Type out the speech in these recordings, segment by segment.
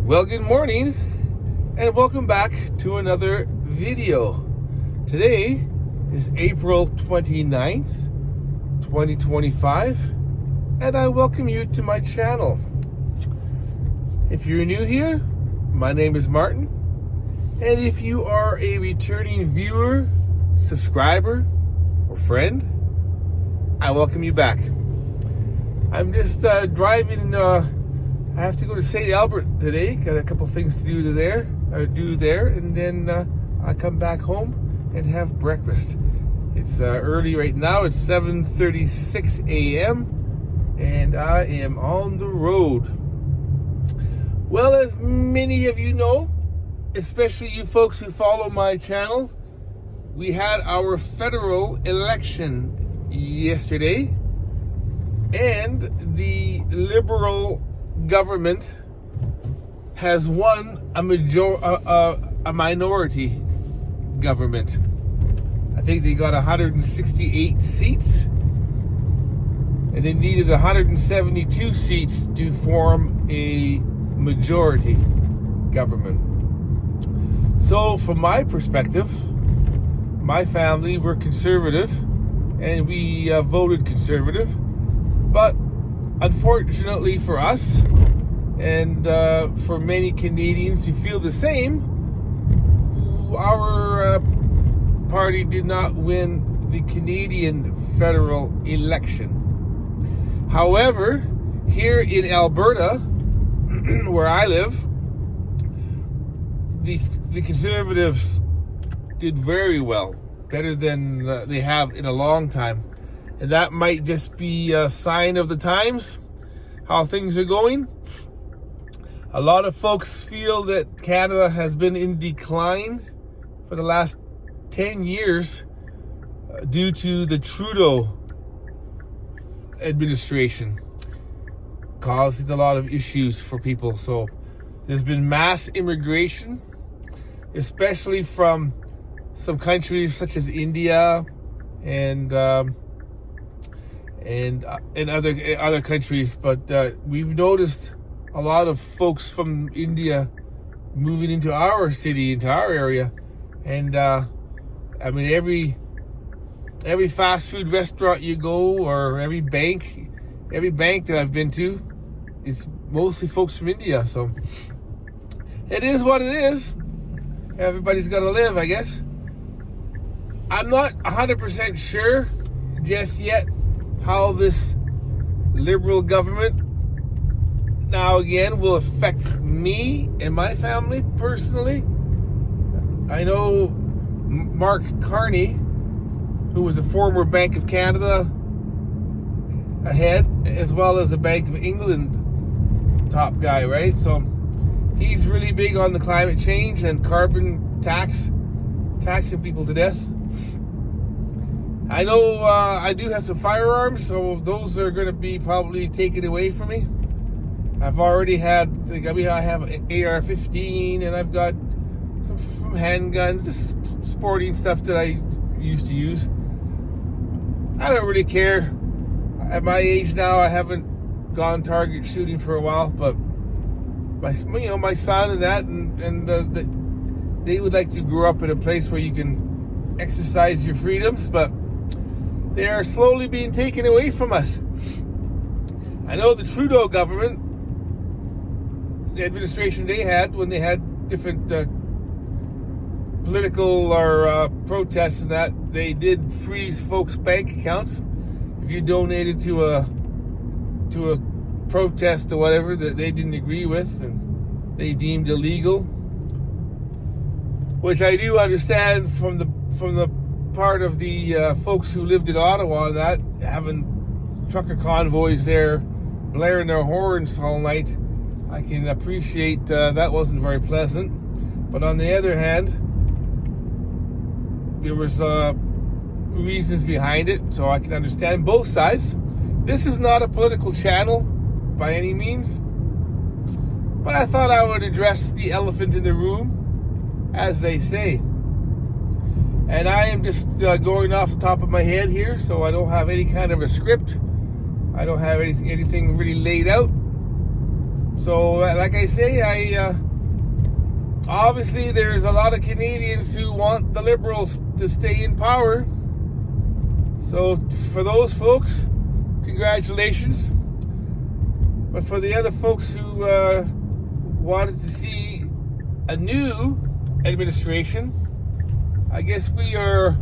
Well, good morning and welcome back to another video. Today is April 29th, 2025, and I welcome you to my channel. If you're new here, my name is Martin, and if you are a returning viewer, subscriber, or friend, I welcome you back. I'm just driving. I have to go to St. Albert today. Got a couple things to do there, and then I come back home and have breakfast. It's early right now. It's 7:36 a.m. and I am on the road. Well, as many of you know, especially you folks who follow my channel, we had our federal election yesterday, and the Liberal government has won a minority government. I think they got 168 seats, and they needed 172 seats to form a majority government. So from my perspective, my family were conservative, and we voted conservative, but unfortunately for us, and for many Canadians who feel the same, our party did not win the Canadian federal election. However, here in Alberta, where I live, the Conservatives did very well, better than they have in a long time. And that might just be a sign of the times, how things are going. A lot of folks feel that Canada has been in decline for the last 10 years due to the Trudeau administration, causing a lot of issues for people. So there's been mass immigration, especially from some countries such as India and other countries, but we've noticed a lot of folks from India moving into our city, into our area, and I mean every fast food restaurant you go, or every bank that I've been to, is mostly folks from India. So it is what it is. Everybody's got to live, I guess. I'm not 100% sure just yet how this Liberal government now again will affect me and my family personally. I know Mark Carney, who was a former Bank of Canada head, as well as a Bank of England top guy, right? So he's really big on the climate change and carbon taxing people to death. I know I do have some firearms, so those are going to be probably taken away from me. I've already had, I have an AR-15, and I've got some handguns, just sporting stuff that I used to use. I don't really care. At my age now, I haven't gone target shooting for a while, but my son and that, and they would like to grow up in a place where you can exercise your freedoms, but they are slowly being taken away from us. I know the Trudeau government, the administration they had, when they had different political or protests and that, they did freeze folks' bank accounts if you donated to a protest or whatever that they didn't agree with and they deemed illegal, which I do understand from the part of the folks who lived in Ottawa, that having trucker convoys there blaring their horns all night. I can appreciate that wasn't very pleasant, but on the other hand, there was reasons behind it, so I can understand both sides. This is not a political channel by any means, but I thought I would address the elephant in the room, as they say. And I am just going off the top of my head here, so I don't have any kind of a script. I don't have anything really laid out. So, like I say, obviously there's a lot of Canadians who want the Liberals to stay in power. So for those folks, congratulations. But for the other folks who wanted to see a new administration, I guess we are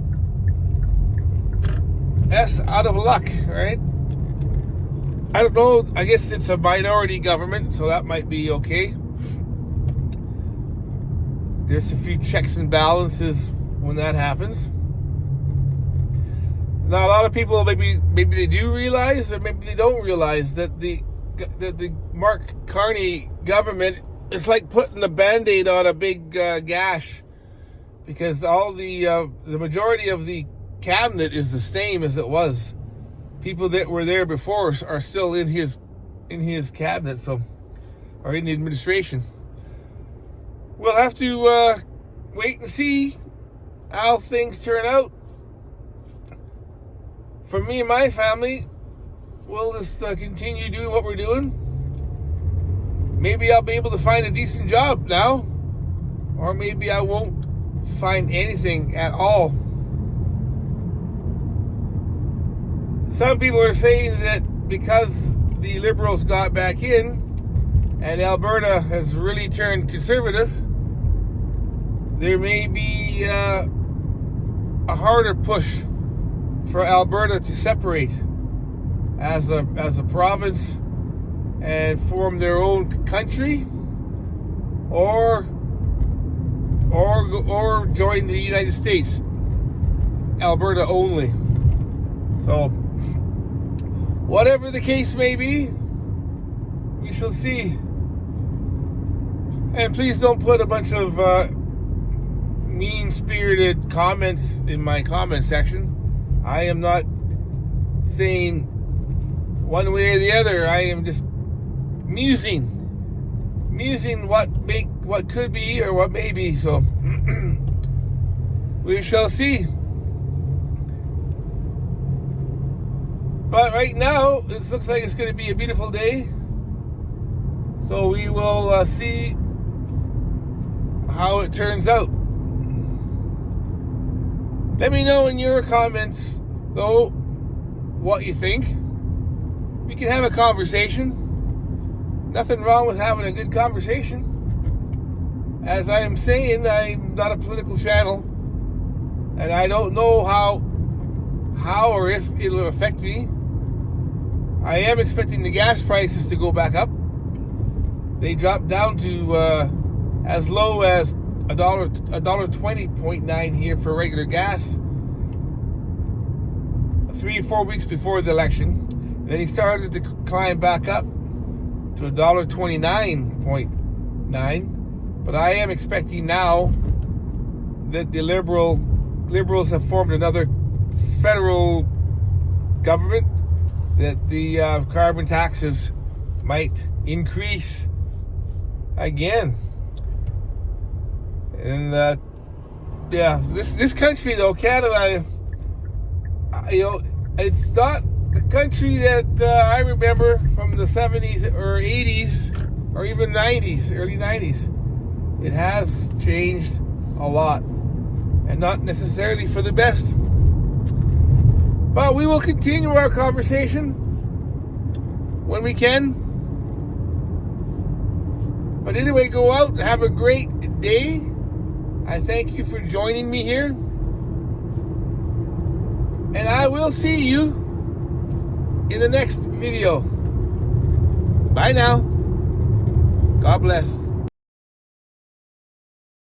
out of luck, right? I don't know. I guess it's a minority government, so that might be okay. There's a few checks and balances when that happens. Now, a lot of people maybe they do realize, or maybe they don't realize that the Mark Carney government is like putting a Band-Aid on a big gash, because all the majority of the cabinet is the same as it was. People that were there before are still in his cabinet, so, or in the administration. We'll have to wait and see how things turn out. For me and my family, we'll just continue doing what we're doing. Maybe I'll be able to find a decent job now, or maybe I won't find anything at all. Some people are saying that because the Liberals got back in and Alberta has really turned conservative, there may be a harder push for Alberta to separate as a province and form their own country, or join the United States, Alberta only. So, whatever the case may be, we shall see. And please don't put a bunch of mean-spirited comments in my comment section. I am not saying one way or the other. I am just musing what could be or what may be. So we shall see. But right now, it looks like it's going to be a beautiful day. So we will see how it turns out. Let me know in your comments, though, what you think. We can have a conversation. Nothing wrong with having a good conversation. As I am saying, I'm not a political channel, and I don't know how or if it'll affect me. I am expecting the gas prices to go back up. They dropped down to as low as $1.20.9 here for regular gas 3 or 4 weeks before the election. And then he started to climb back up to $1.29.9. But I am expecting now that the Liberals have formed another federal government, that the carbon taxes might increase again. And this country, though, Canada, it's not the country that I remember from the 70s or 80s or even 90s, early 90s. It has changed a lot, and not necessarily for the best. But we will continue our conversation when we can. But anyway, go out and have a great day. I thank you for joining me here. And I will see you in the next video. Bye now. God bless.